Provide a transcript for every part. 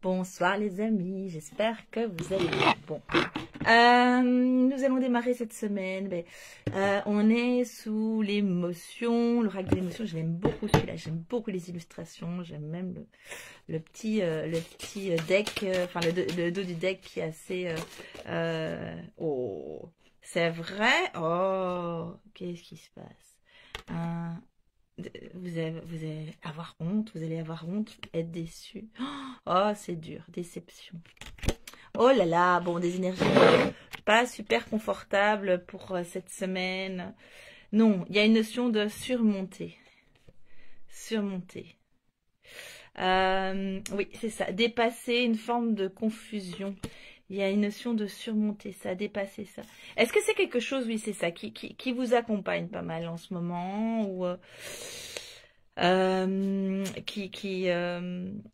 Bonsoir les amis, j'espère que vous allez bien. Bon, nous allons démarrer cette semaine. On est sous l'émotion, l'oracle de l'émotion. Je l'aime beaucoup celui-là, j'aime beaucoup les illustrations, j'aime même le petit deck, enfin le dos du deck qui est assez... oh, c'est vrai? Oh, qu'est-ce qui se passe? Vous allez avoir honte, être déçu. Oh, c'est dur, déception. Oh là là, bon, des énergies pas super confortables pour cette semaine. Non, il y a une notion de surmonter. Surmonter. Oui, c'est ça, dépasser une forme de confusion. Il y a une notion de surmonter ça, dépasser ça. Est-ce que c'est quelque chose, oui, c'est ça, qui vous accompagne pas mal en ce moment ou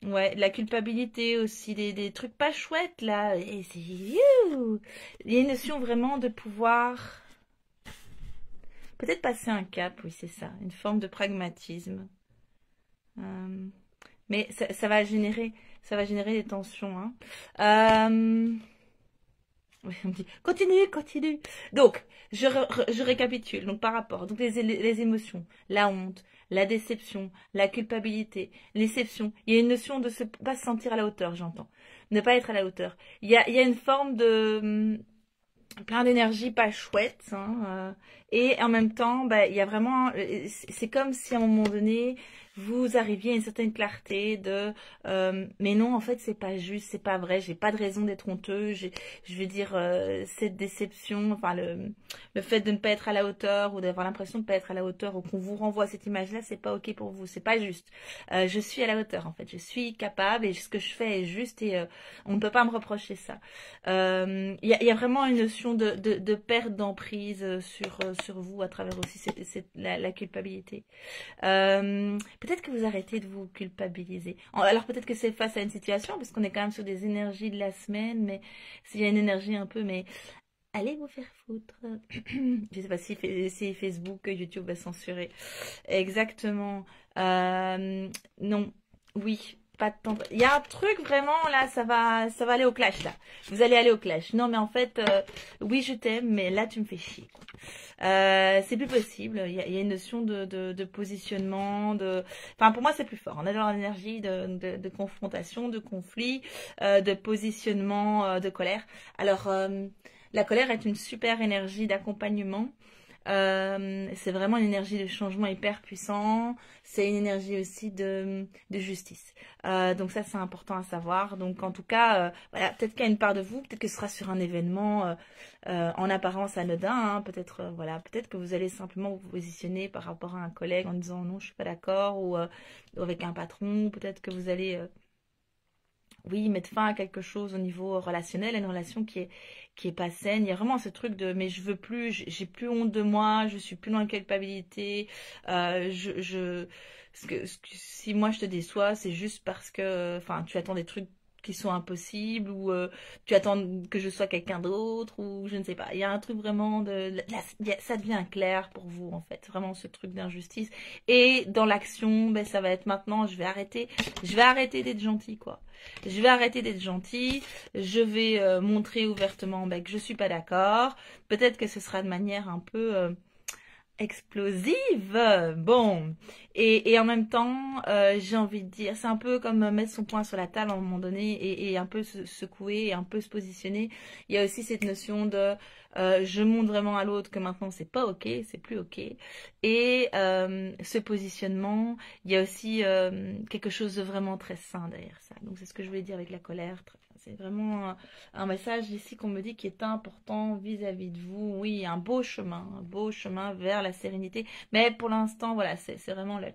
ouais, la culpabilité aussi, des trucs pas chouettes là. Et c'est, il y a une notion vraiment de pouvoir peut-être passer un cap, oui, c'est ça, une forme de pragmatisme. Mais ça va générer des tensions, hein. Oui, on me dit, continue. Donc, je récapitule. Donc, par rapport, donc les émotions, la honte, la déception, la culpabilité, l'exception. Il y a une notion de pas se sentir à la hauteur, j'entends. Ne pas être à la hauteur. Il y a une forme de plein d'énergie pas chouette, hein, et en même temps, il y a vraiment, c'est comme si à un moment donné, vous arriviez à une certaine clarté de, mais non, en fait, c'est pas juste, c'est pas vrai, j'ai pas de raison d'être honteux, je veux dire, cette déception, enfin, le fait de ne pas être à la hauteur, ou d'avoir l'impression de ne pas être à la hauteur, ou qu'on vous renvoie cette image-là, c'est pas ok pour vous, c'est pas juste. Je suis à la hauteur, en fait, je suis capable, et ce que je fais est juste, et on ne peut pas me reprocher ça. Il y a vraiment une notion de perte d'emprise sur vous à travers aussi la culpabilité. Peut-être que vous arrêtez de vous culpabiliser. Alors peut-être que c'est face à une situation, parce qu'on est quand même sur des énergies de la semaine, mais s'il y a une énergie un peu, mais allez vous faire foutre. Je sais pas si Facebook, YouTube va censurer. Exactement. Non, oui. Pas de temps. Il y a un truc vraiment là, ça va aller au clash là. Vous allez aller au clash. Non mais en fait, oui je t'aime, mais là tu me fais chier. C'est plus possible. Il y a une notion de positionnement, enfin pour moi c'est plus fort. On est dans l'énergie de confrontation, de conflit, de positionnement, de colère. Alors la colère est une super énergie d'accompagnement. C'est vraiment une énergie de changement hyper puissant. C'est une énergie aussi de justice. Donc ça, c'est important à savoir. Donc en tout cas, voilà, peut-être qu'il y a une part de vous, peut-être que ce sera sur un événement en apparence anodin. Hein, peut-être, voilà, peut-être que vous allez simplement vous positionner par rapport à un collègue en disant non, je suis pas d'accord, ou avec un patron. Peut-être que vous allez oui, mettre fin à quelque chose au niveau relationnel, à une relation qui est pas saine. Il y a vraiment ce truc de mais je veux plus, j'ai plus honte de moi, je suis plus dans la culpabilité. Si moi je te déçois, c'est juste parce que, enfin, tu attends des trucs qui sont impossibles, ou tu attends que je sois quelqu'un d'autre, ou je ne sais pas. Il y a un truc vraiment ça devient clair pour vous en fait, vraiment ce truc d'injustice. Et dans l'action, ça va être maintenant, je vais arrêter d'être gentil quoi. Je vais arrêter d'être gentille, je vais montrer ouvertement que je suis pas d'accord. Peut-être que ce sera de manière un peu explosive. Bon, et en même temps, j'ai envie de dire, c'est un peu comme mettre son poing sur la table à un moment donné et un peu se secouer et un peu se positionner. Il y a aussi cette notion de je montre vraiment à l'autre que maintenant c'est pas ok, c'est plus ok. Et ce positionnement, il y a aussi quelque chose de vraiment très sain derrière ça. Donc c'est ce que je voulais dire avec la colère. C'est vraiment un message ici qu'on me dit qui est important vis-à-vis de vous. Oui, un beau chemin vers la sérénité. Mais pour l'instant, voilà, c'est vraiment le...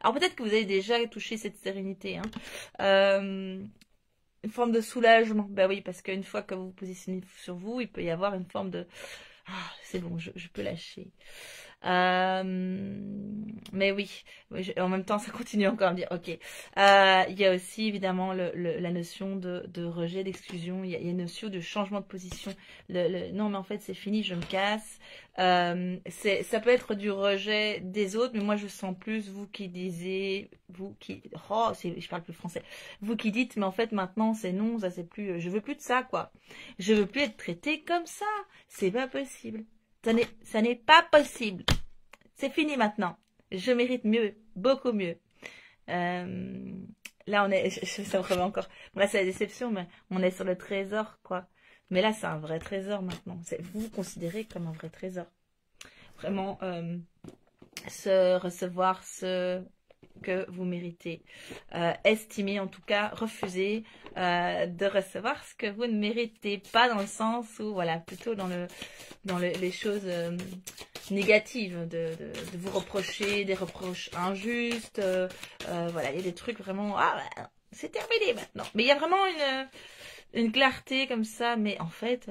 Alors peut-être que vous avez déjà touché cette sérénité, hein. Une forme de soulagement. Ben oui, parce qu'une fois que vous vous positionnez sur vous, il peut y avoir une forme de... Ah, c'est bon, je peux lâcher. Mais oui, en même temps, ça continue encore à me dire, ok. Il y a aussi évidemment la notion de rejet, d'exclusion. Il y a une notion de changement de position. Non, mais en fait, c'est fini, je me casse. Ça peut être du rejet des autres, mais moi, je sens plus vous qui disiez, je parle plus français. Vous qui dites, mais en fait, maintenant, c'est non, ça c'est plus, je veux plus de ça, quoi. Je veux plus être traité comme ça. C'est pas possible. Ça n'est pas possible. C'est fini maintenant. Je mérite mieux, beaucoup mieux. Euh, Là, ça me remet encore. Bon, là, c'est la déception, mais on est sur le trésor, quoi. Mais là, c'est un vrai trésor maintenant. Vous vous considérez comme un vrai trésor. Vraiment, recevoir ce que vous méritez. Estimer, en tout cas, refuser de recevoir ce que vous ne méritez pas, dans le sens où, voilà, plutôt dans les choses négatives, de vous reprocher des reproches injustes. Voilà, il y a des trucs vraiment, c'est terminé maintenant. Mais il y a vraiment une clarté comme ça, mais en fait,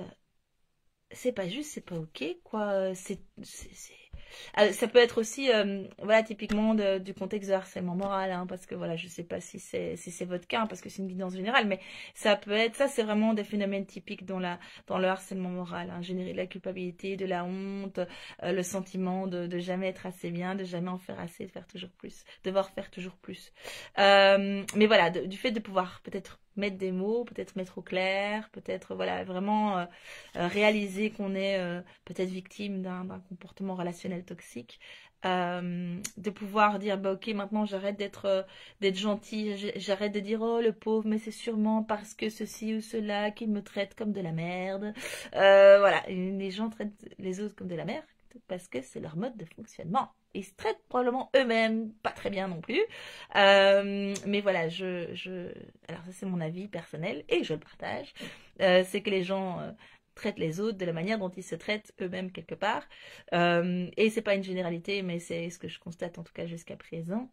c'est pas juste, c'est pas ok, quoi. Ça peut être aussi, voilà, typiquement du contexte de harcèlement moral, hein, parce que voilà, je sais pas si c'est votre cas, hein, parce que c'est une guidance générale, mais ça peut être, ça c'est vraiment des phénomènes typiques dans le harcèlement moral, hein, générer de la culpabilité, de la honte, le sentiment de jamais être assez bien, de jamais en faire assez, de faire toujours plus, devoir faire toujours plus. Mais voilà, du fait de pouvoir peut-être mettre des mots, peut-être mettre au clair, peut-être voilà vraiment réaliser qu'on est peut-être victime d'un comportement relationnel toxique, de pouvoir dire bah ok, maintenant j'arrête d'être gentil, j'arrête de dire oh le pauvre, mais c'est sûrement parce que ceci ou cela qu'il me traite comme de la merde. Voilà, les gens traitent les autres comme de la merde parce que c'est leur mode de fonctionnement. Ils se traitent probablement eux-mêmes pas très bien non plus. Mais voilà, alors ça c'est mon avis personnel et je le partage. C'est que les gens traitent les autres de la manière dont ils se traitent eux-mêmes quelque part. Et c'est pas une généralité, mais c'est ce que je constate en tout cas jusqu'à présent.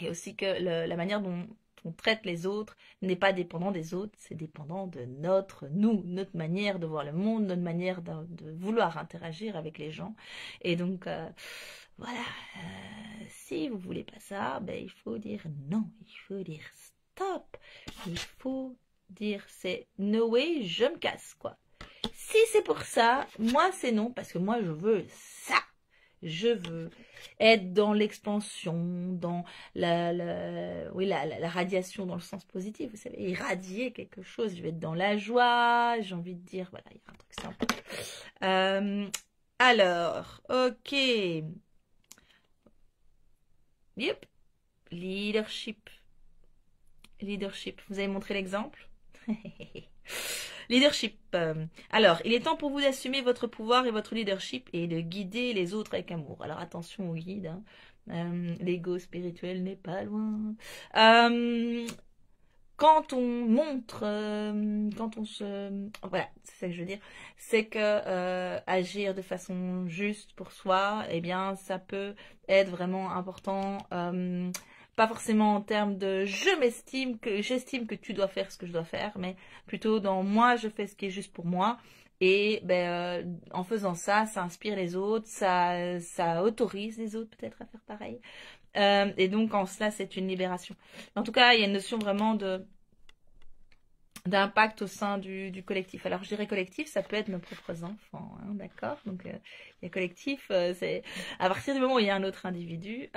Et aussi que la manière dont on traite les autres n'est pas dépendant des autres, c'est dépendant de notre manière de voir le monde, notre manière de vouloir interagir avec les gens. Et donc, voilà, si vous voulez pas ça, ben, il faut dire non, il faut dire stop, il faut dire c'est no way, je me casse, quoi. Si c'est pour ça, moi c'est non, parce que moi je veux ça. Je veux être dans l'expansion, dans la radiation dans le sens positif, vous savez, irradier quelque chose. Je vais être dans la joie, j'ai envie de dire, voilà, il y a un truc simple. Alors, ok. Yep. Leadership. Leadership. Vous avez montré l'exemple? Leadership. Alors, il est temps pour vous d'assumer votre pouvoir et votre leadership et de guider les autres avec amour. Alors, attention au guide. Hein. L'ego spirituel n'est pas loin. Quand on montre, quand on se... Voilà, c'est ça que je veux dire. C'est que agir de façon juste pour soi, eh bien, ça peut être vraiment important. Pas forcément en termes de j'estime que tu dois faire ce que je dois faire, mais plutôt dans moi je fais ce qui est juste pour moi. Et ben, en faisant ça, ça inspire les autres, ça autorise les autres peut-être à faire pareil. Et donc en cela, c'est une libération. En tout cas, il y a une notion vraiment d'impact au sein du collectif. Alors je dirais collectif, ça peut être nos propres enfants, hein, d'accord. Donc il y a collectif, c'est à partir du moment où il y a un autre individu,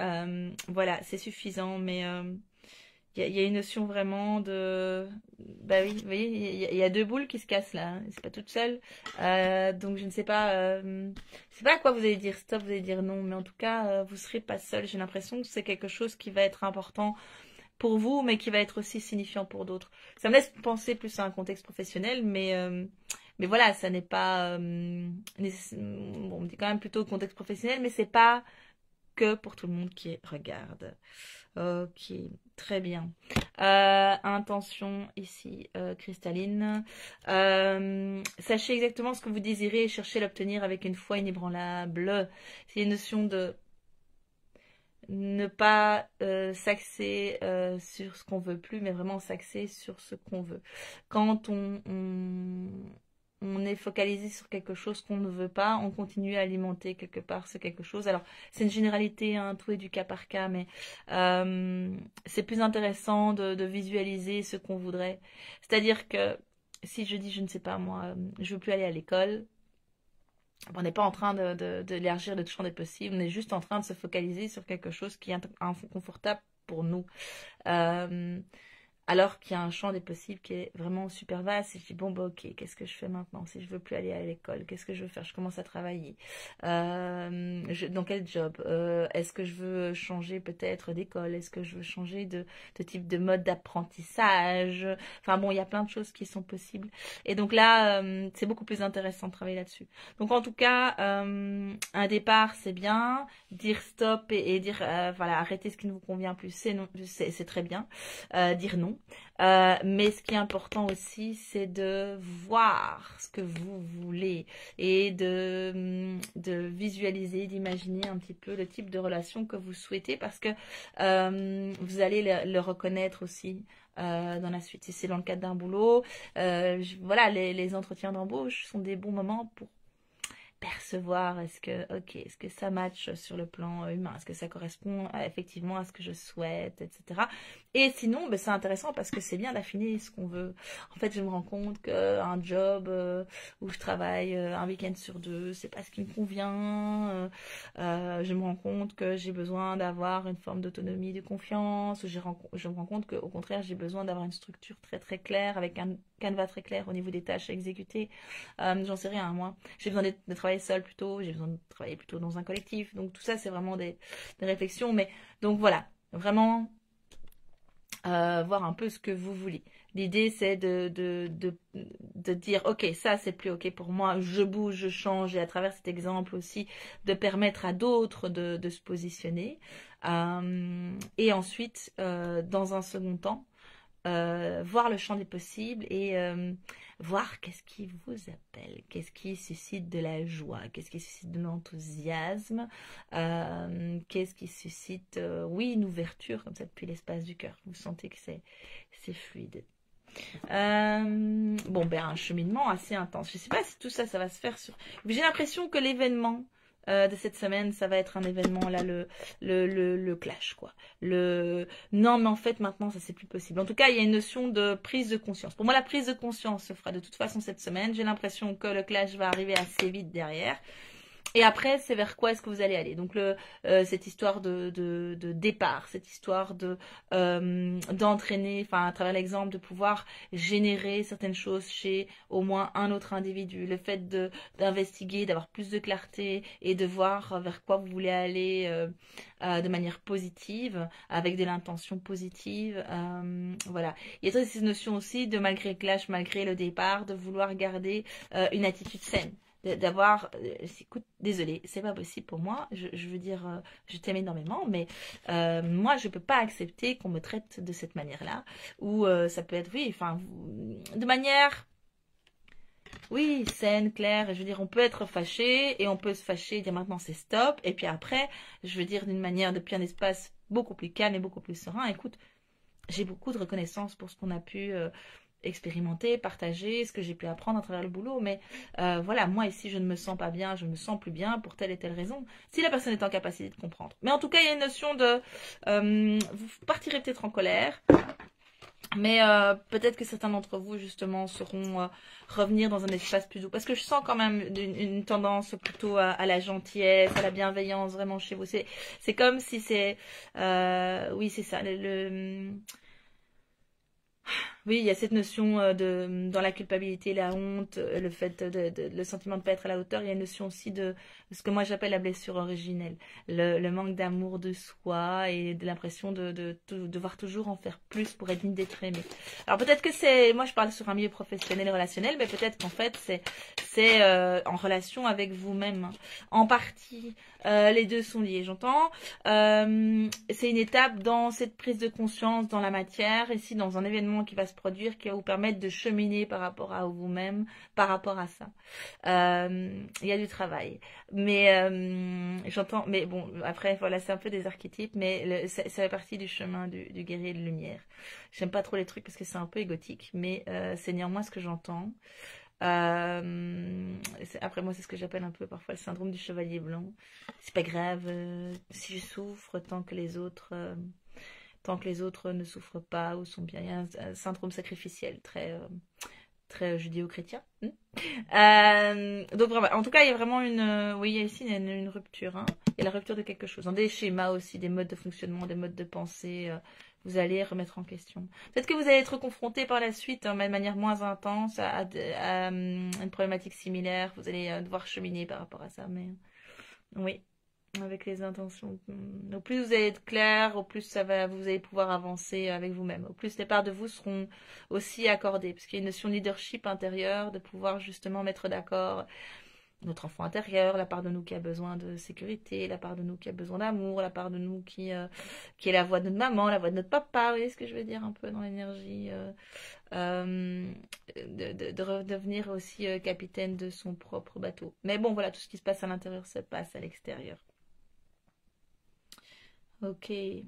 voilà, c'est suffisant. Mais il y a une notion vraiment de, bah oui, vous voyez, il y a deux boules qui se cassent là, hein, c'est pas toute seule. Donc je ne sais pas, à quoi vous allez dire stop, vous allez dire non, mais en tout cas, vous serez pas seul. J'ai l'impression que c'est quelque chose qui va être important pour vous, mais qui va être aussi signifiant pour d'autres. Ça me laisse penser plus à un contexte professionnel, mais voilà, ça n'est pas... bon, on me dit quand même plutôt contexte professionnel, mais c'est pas que pour tout le monde qui regarde. Ok, très bien. Intention ici, cristalline. Sachez exactement ce que vous désirez et cherchez à l'obtenir avec une foi inébranlable. C'est une notion de ne pas s'axer sur ce qu'on veut plus, mais vraiment s'axer sur ce qu'on veut. Quand on on est focalisé sur quelque chose qu'on ne veut pas, on continue à alimenter quelque part ce quelque chose. Alors, c'est une généralité, hein, tout est du cas par cas, mais c'est plus intéressant de visualiser ce qu'on voudrait. C'est-à-dire que si je dis, je ne sais pas moi, je veux plus aller à l'école, on n'est pas en train d'élargir le champ des possibles, on est juste en train de se focaliser sur quelque chose qui est inconfortable pour nous. Euh, alors qu'il y a un champ des possibles qui est vraiment super vaste. Et je dis, bon, bah ok, qu'est-ce que je fais maintenant? Si je veux plus aller à l'école, qu'est-ce que je veux faire? Je commence à travailler. Dans quel job? Est-ce que je veux changer peut-être d'école? Est-ce que je veux changer de type de mode d'apprentissage? Enfin bon, il y a plein de choses qui sont possibles. Et donc là, c'est beaucoup plus intéressant de travailler là-dessus. Donc en tout cas, un départ, c'est bien. Dire stop et dire, voilà, arrêtez ce qui ne vous convient plus, c'est très bien. Dire non. Mais ce qui est important aussi, c'est de voir ce que vous voulez et de visualiser, d'imaginer un petit peu le type de relation que vous souhaitez parce que vous allez le reconnaître aussi dans la suite. Si c'est dans le cadre d'un boulot, voilà, les entretiens d'embauche sont des bons moments pour percevoir est-ce que ça match sur le plan humain, est-ce que ça correspond effectivement à ce que je souhaite, etc. Et sinon, ben, c'est intéressant parce que c'est bien d'affiner ce qu'on veut. En fait, je me rends compte qu'un job où je travaille un week-end sur deux, c'est pas ce qui me convient. Je me rends compte que j'ai besoin d'avoir une forme d'autonomie, de confiance. Je me rends compte qu'au contraire, j'ai besoin d'avoir une structure très très claire avec un canevas très clair au niveau des tâches à exécuter. J'en sais rien, moi. J'ai besoin de travailler seul plutôt, j'ai besoin de travailler plutôt dans un collectif. Donc tout ça, c'est vraiment des réflexions. Mais donc voilà, vraiment voir un peu ce que vous voulez. L'idée, c'est de dire, ok, ça, c'est plus ok pour moi, je bouge, je change. Et à travers cet exemple aussi, de permettre à d'autres de se positionner. Et ensuite, dans un second temps, voir le champ des possibles et voir qu'est-ce qui vous appelle, qu'est-ce qui suscite de la joie, qu'est-ce qui suscite de l'enthousiasme, qu'est-ce qui suscite, oui, une ouverture comme ça depuis l'espace du cœur. Vous sentez que c'est fluide. Bon, ben un cheminement assez intense. Je sais pas si tout ça, ça va se faire sur... J'ai l'impression que l'événement de cette semaine, ça va être un événement là, le clash, quoi. Non, mais en fait, maintenant, ça c'est plus possible. En tout cas, il y a une notion de prise de conscience. Pour moi, la prise de conscience se fera de toute façon cette semaine. J'ai l'impression que le clash va arriver assez vite derrière. Et après, c'est vers quoi est-ce que vous allez aller? Donc cette histoire de départ, cette histoire d'entraîner, enfin à travers l'exemple, de pouvoir générer certaines choses chez au moins un autre individu. Le fait d'investiguer, d'avoir plus de clarté et de voir vers quoi vous voulez aller de manière positive, avec de l'intention positive. Voilà. Il y a cette notion aussi de malgré le clash, malgré le départ, de vouloir garder une attitude saine. D'avoir, écoute, désolé, c'est pas possible pour moi. Je veux dire, je t'aime énormément, mais moi, je peux pas accepter qu'on me traite de cette manière-là. Ou ça peut être, oui, enfin, de manière, oui, saine, claire. Je veux dire, on peut être fâché et on peut se fâcher et dire maintenant c'est stop. Et puis après, je veux dire d'une manière depuis un espace beaucoup plus calme et beaucoup plus serein. Écoute, j'ai beaucoup de reconnaissance pour ce qu'on a pu expérimenter, partager, ce que j'ai pu apprendre à travers le boulot. Mais voilà, moi ici, je ne me sens pas bien, je me sens plus bien pour telle et telle raison. Si la personne est en capacité de comprendre. Mais en tout cas, il y a une notion de... vous partirez peut-être en colère. Mais peut-être que certains d'entre vous, justement, sauront revenir dans un espace plus doux. Parce que je sens quand même une tendance plutôt à la gentillesse, à la bienveillance vraiment chez vous. C'est comme si c'est... oui, c'est ça. Oui, il y a cette notion dans la culpabilité, la honte, le fait le sentiment de ne pas être à la hauteur. Il y a une notion aussi de ce que moi j'appelle la blessure originelle, le manque d'amour de soi et de l'impression de devoir toujours en faire plus pour être digne d'être aimé. Alors peut-être que moi je parle sur un milieu professionnel et relationnel, mais peut-être qu'en fait c'est en relation avec vous-même. En partie, les deux sont liés, j'entends. C'est une étape dans cette prise de conscience dans la matière, ici dans un événement qui va se produire, qui va vous permettre de cheminer par rapport à vous-même, par rapport à ça. Il y a du travail. Mais j'entends, mais bon, après, voilà, c'est un peu des archétypes, mais ça fait partie du chemin du guerrier de lumière. J'aime pas trop les trucs parce que c'est un peu égotique, mais c'est néanmoins ce que j'entends. Après moi, c'est ce que j'appelle un peu parfois le syndrome du chevalier blanc. C'est pas grave si je souffre tant que les autres ne souffrent pas ou sont bien. Il y a un syndrome sacrificiel très judéo-chrétien. Donc vraiment, en tout cas, il y a vraiment oui, il y a ici une rupture. Hein. Il y a la rupture de quelque chose. Dans des schémas aussi, des modes de fonctionnement, des modes de pensée. Vous allez remettre en question. Peut-être que vous allez être confronté par la suite, hein, de manière moins intense, à une problématique similaire. Vous allez devoir cheminer par rapport à ça. Mais oui, avec les intentions. Au plus vous allez être clair, au plus vous allez pouvoir avancer avec vous-même. Au plus les parts de vous seront aussi accordées. Parce qu'il y a une notion de leadership intérieur, de pouvoir justement mettre d'accord notre enfant intérieur, la part de nous qui a besoin de sécurité, la part de nous qui a besoin d'amour, la part de nous qui est la voix de notre maman, la voix de notre papa, vous voyez ce que je veux dire un peu dans l'énergie, de redevenir aussi capitaine de son propre bateau. Mais bon, voilà, tout ce qui se passe à l'intérieur se passe à l'extérieur. Ok. Il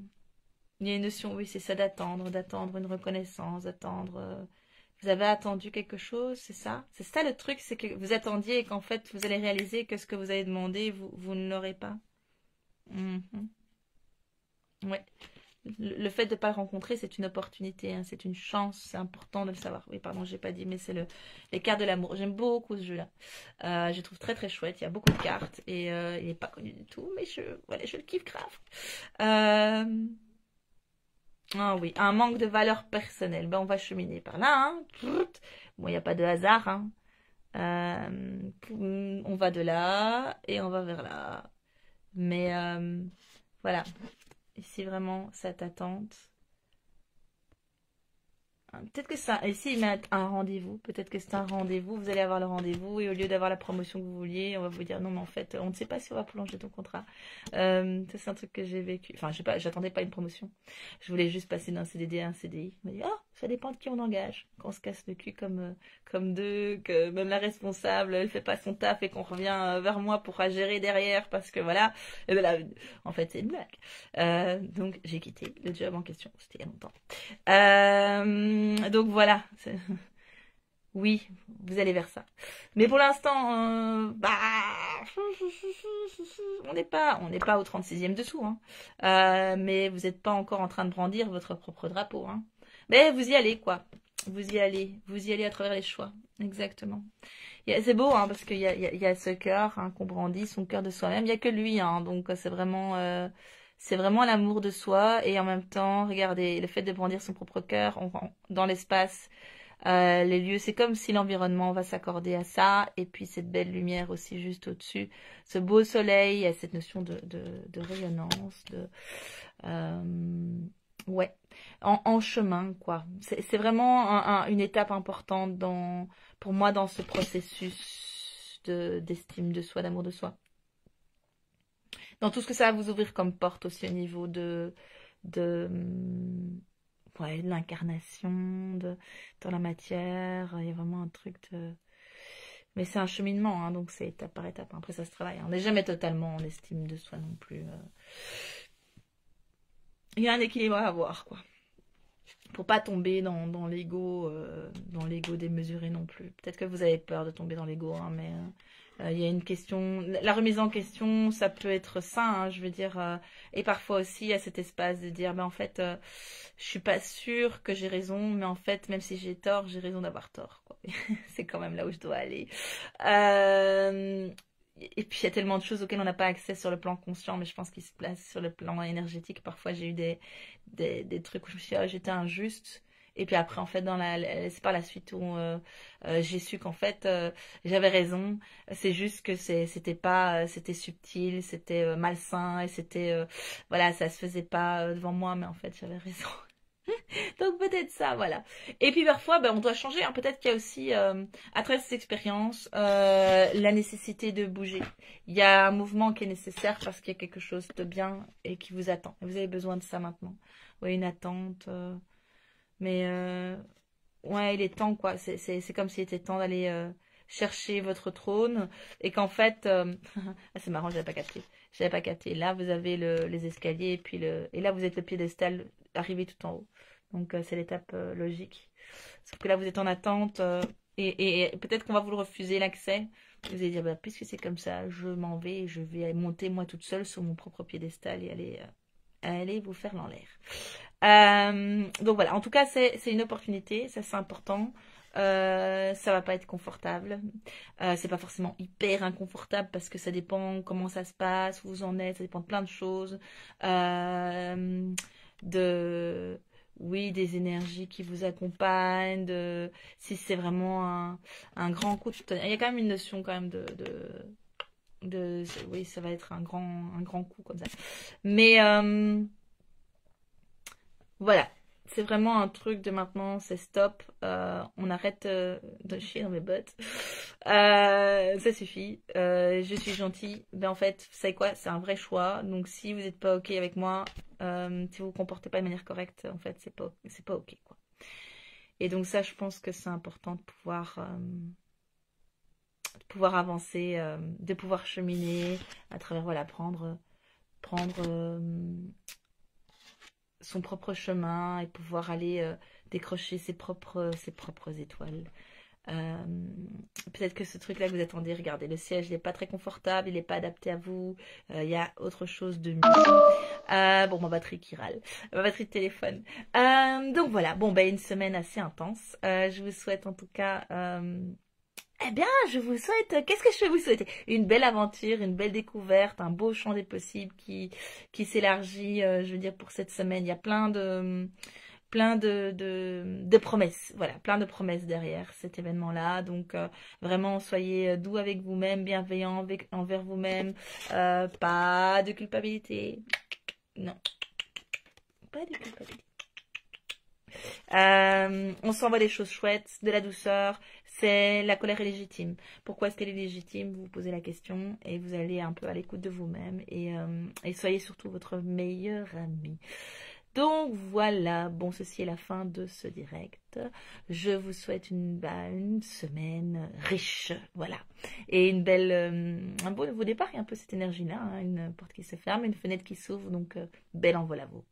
y a une notion, oui, c'est ça d'attendre une reconnaissance, d'attendre. Vous avez attendu quelque chose, c'est ça? C'est ça le truc, c'est que vous attendiez et qu'en fait, vous allez réaliser que ce que vous avez demandé, vous ne l'aurez pas. Mhm. Ouais. Le fait de ne pas le rencontrer, c'est une opportunité, hein, c'est une chance, c'est important de le savoir. Oui, pardon, j'ai pas dit, mais c'est les cartes de l'amour. J'aime beaucoup ce jeu-là. Je le trouve très très chouette. Il y a beaucoup de cartes et il n'est pas connu du tout, mais voilà, je le kiffe grave. Ah oui, un manque de valeur personnelle. Ben, on va cheminer par là. Hein. Bon, il n'y a pas de hasard. Hein. On va de là et on va vers là. Mais voilà, ici vraiment cette attente. Peut-être que ça, ici il met un rendez-vous, peut-être que c'est un rendez-vous, vous allez avoir le rendez-vous et au lieu d'avoir la promotion que vous vouliez, on va vous dire non mais en fait on ne sait pas si on va prolonger ton contrat. Ça c'est un truc que j'ai vécu, enfin je sais pas, j'attendais pas une promotion, je voulais juste passer d'un CDD à un CDI. On m'a dit ah ça dépend de qui on engage, quand on se casse le cul comme deux, que même la responsable elle fait pas son taf et qu'on revient vers moi pour gérer derrière parce que voilà, et ben là, en fait c'est une blague. Donc j'ai quitté le job en question, c'était il y a longtemps. Donc voilà, oui, vous allez vers ça. Mais pour l'instant, on n'est pas au 36e dessous, hein. Mais vous n'êtes pas encore en train de brandir votre propre drapeau, hein. Mais vous y allez, quoi. Vous y allez à travers les choix, exactement. C'est beau, hein, parce qu'il y a ce cœur hein, qu'on brandit, son cœur de soi-même. Il n'y a que lui, hein, donc c'est vraiment l'amour de soi et en même temps, regardez, le fait de brandir son propre cœur dans l'espace, les lieux, c'est comme si l'environnement va s'accorder à ça et puis cette belle lumière aussi juste au-dessus, ce beau soleil, il y a cette notion de rayonnance, ouais, en chemin, quoi. C'est vraiment une étape importante pour moi dans ce processus d'estime de soi, d'amour de soi. Dans tout ce que ça va vous ouvrir comme porte aussi au niveau de, ouais, de l'incarnation, dans la matière. Il y a vraiment un truc de... Mais c'est un cheminement, hein, donc c'est étape par étape. Après, ça se travaille. On n'est jamais totalement en estime de soi non plus. Il y a un équilibre à avoir, quoi. Pour pas tomber dans l'ego démesuré non plus. Peut-être que vous avez peur de tomber dans l'ego, hein, mais il y a une question. La remise en question, ça peut être sain, hein, je veux dire. Et parfois aussi, il y a cet espace de dire, ben en fait, je suis pas sûre que j'ai raison, mais en fait, même si j'ai tort, j'ai raison d'avoir tort, quoi. C'est quand même là où je dois aller. Et puis il y a tellement de choses auxquelles on n'a pas accès sur le plan conscient, mais je pense qu'il se place sur le plan énergétique. Parfois j'ai eu des trucs où je me suis dit, ah, j'étais injuste. Et puis après, en fait, c'est par la suite où j'ai su qu'en fait, j'avais raison. C'est juste que c'était subtil, c'était malsain et voilà, ça se faisait pas devant moi, mais en fait, j'avais raison. Donc peut-être ça, voilà. Et puis parfois, on doit changer. Hein. Peut-être qu'il y a aussi, à travers cette expérience, la nécessité de bouger. Il y a un mouvement qui est nécessaire parce qu'il y a quelque chose de bien et qui vous attend. Et vous avez besoin de ça maintenant. Oui, une attente. Mais ouais, il est temps, quoi. C'est comme s'il était temps d'aller chercher votre trône et qu'en fait, c'est marrant, j'avais pas capté. J'avais pas capté. Là, vous avez les escaliers et là, vous êtes le piédestal arrivé tout en haut. Donc, c'est l'étape logique. Sauf que là, vous êtes en attente Et peut-être qu'on va vous le refuser l'accès. Vous allez dire, bah, puisque c'est comme ça, je m'en vais et je vais monter moi toute seule sur mon propre piédestal et aller vous faire dans l'air. Donc voilà, en tout cas, c'est une opportunité, ça c'est important. Ça va pas être confortable. C'est pas forcément hyper inconfortable parce que ça dépend comment ça se passe, où vous en êtes, ça dépend de plein de choses. Euh, de, oui, des énergies qui vous accompagnent, si c'est vraiment un grand coup de tonnerre. Il y a quand même une notion quand même oui, ça va être un grand coup comme ça. Mais voilà, c'est vraiment un truc de maintenant, c'est stop. On arrête de chier dans mes bottes. Ça suffit. Je suis gentille. Ben en fait, vous savez quoi? C'est un vrai choix. Donc si vous n'êtes pas ok avec moi, si vous vous comportez pas de manière correcte, en fait, c'est pas ok quoi. Et donc ça, je pense que c'est important de pouvoir avancer, de pouvoir cheminer à travers voilà prendre son propre chemin et pouvoir aller décrocher ses propres étoiles. Euh, Peut-être que ce truc-là que vous attendez, regardez, le siège, il n'est pas très confortable, il n'est pas adapté à vous, il y a autre chose de mieux. Bon, ma batterie qui râle, ma batterie de téléphone. Donc voilà, bon, ben une semaine assez intense. Je vous souhaite en tout cas... eh bien, je vous souhaite, qu'est-ce que je peux vous souhaiter? Une belle aventure, une belle découverte, un beau champ des possibles qui s'élargit, je veux dire, pour cette semaine. Il y a plein de promesses. Voilà, plein de promesses derrière cet événement-là. Donc, vraiment, soyez doux avec vous-même, bienveillant envers vous-même. Pas de culpabilité. Non, pas de culpabilité. On s'envoie des choses chouettes, de la douceur. C'est la colère est légitime. Pourquoi est-ce qu'elle est légitime? Vous vous posez la question et vous allez un peu à l'écoute de vous-même et soyez surtout votre meilleur ami. Donc voilà, bon, ceci est la fin de ce direct. Je vous souhaite une semaine riche, voilà. Et un beau nouveau départ, il y a un peu cette énergie-là, hein, une porte qui se ferme, une fenêtre qui s'ouvre, donc bel envol à vous.